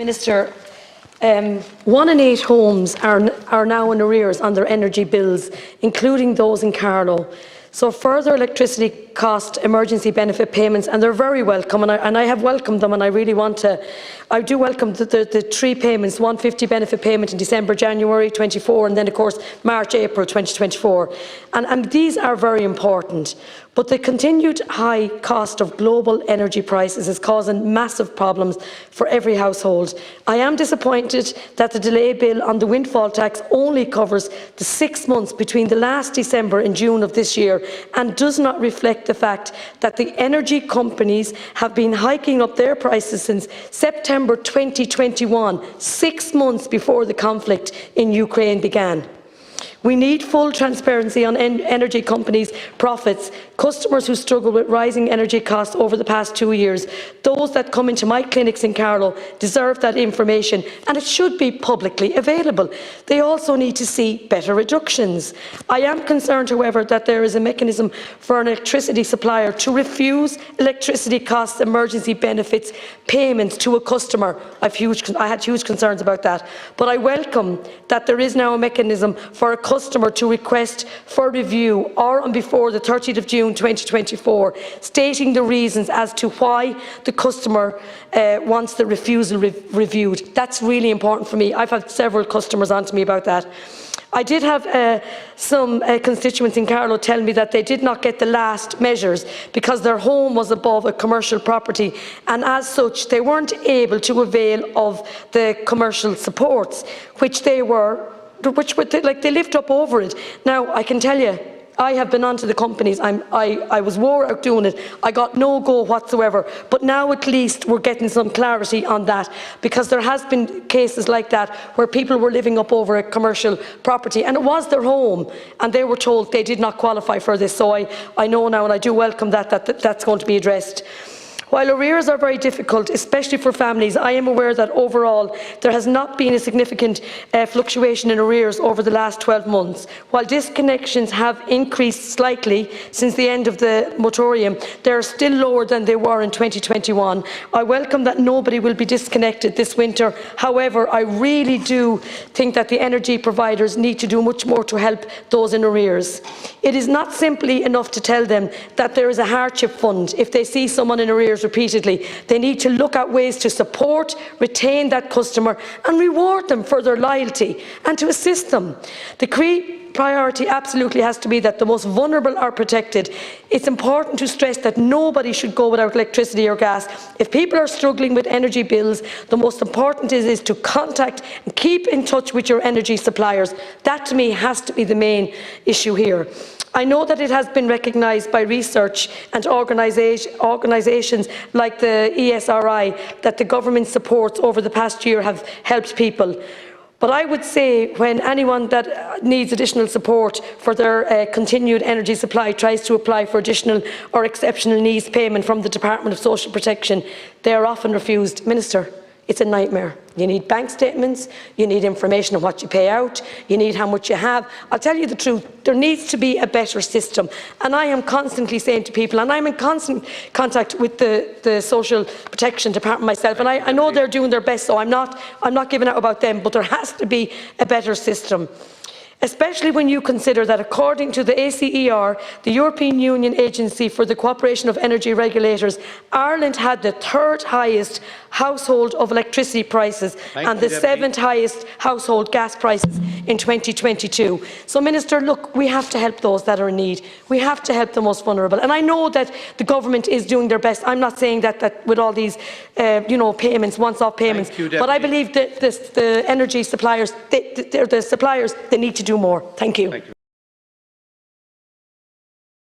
Minister, 1 in 8 homes are now in arrears on their energy bills, including those in Carlow. So further electricity cost emergency benefit payments, and they're very welcome, and I have welcomed them, and I do welcome the 3 payments: 150 benefit payment in December, January 24, and then of course March, April 2024. And these are very important. But the continued high cost of global energy prices is causing massive problems for every household. I am disappointed that the delay bill on the windfall tax only covers the 6 months between the last December and June of this year, and does not reflect the fact that the energy companies have been hiking up their prices since September 2021, 6 months before the conflict in Ukraine began. We need full transparency on energy companies' profits. Customers who struggle with rising energy costs over the past 2 years, those that come into my clinics in Carlow, deserve that information, and it should be publicly available. They also need to see better reductions. I am concerned, however, that there is a mechanism for an electricity supplier to refuse electricity costs emergency benefits payments to a customer. I had huge concerns about that, but I welcome that there is now a mechanism for a customer to request for review or on before the 30th of June 2024, stating the reasons as to why the customer wants the refusal reviewed. That's really important for me. I've had several customers on to me about that. I did have some constituents in Carlow tell me that they did not get the last measures because their home was above a commercial property, and as such they weren't able to avail of the commercial supports, which they lived up over it. Now, I can tell you, I have been onto the companies. I was wore out doing it. I got no go whatsoever. But now at least we're getting some clarity on that, because there has been cases like that where people were living up over a commercial property and it was their home, and they were told they did not qualify for this. So I know now, and I do welcome that's going to be addressed. While arrears are very difficult, especially for families, I am aware that overall there has not been a significant fluctuation in arrears over the last 12 months. While disconnections have increased slightly since the end of the moratorium, they are still lower than they were in 2021. I welcome that nobody will be disconnected this winter. However, I really do think that the energy providers need to do much more to help those in arrears. It is not simply enough to tell them that there is a hardship fund if they see someone in arrears repeatedly. They need to look at ways to support, retain that customer and reward them for their loyalty, and to assist them. The priority absolutely has to be that the most vulnerable are protected. It's important to stress that nobody should go without electricity or gas. If people are struggling with energy bills, the most important is to contact and keep in touch with your energy suppliers. That, to me, has to be the main issue here. I know that it has been recognised by research and organisations like the ESRI that the government supports over the past year have helped people. But I would say when anyone that needs additional support for their continued energy supply tries to apply for additional or exceptional needs payment from the Department of Social Protection, they are often refused. Minister, it's a nightmare. You need bank statements, you need information on what you pay out, you need how much you have. I'll tell you the truth, there needs to be a better system. And I am constantly saying to people, and I'm in constant contact with the Social Protection Department myself, and I know they're doing their best, so I'm not giving out about them, but there has to be a better system. Especially when you consider that, according to the ACER, the European Union Agency for the Cooperation of Energy Regulators, Ireland had the 3rd highest household of electricity prices and the 7th highest household gas prices in 2022. So, Minister, look, we have to help those that are in need. We have to help the most vulnerable. And I know that the government is doing their best. I'm not saying that with all these payments, once-off payments, but I believe that the energy suppliers, they need to do more. Thank you.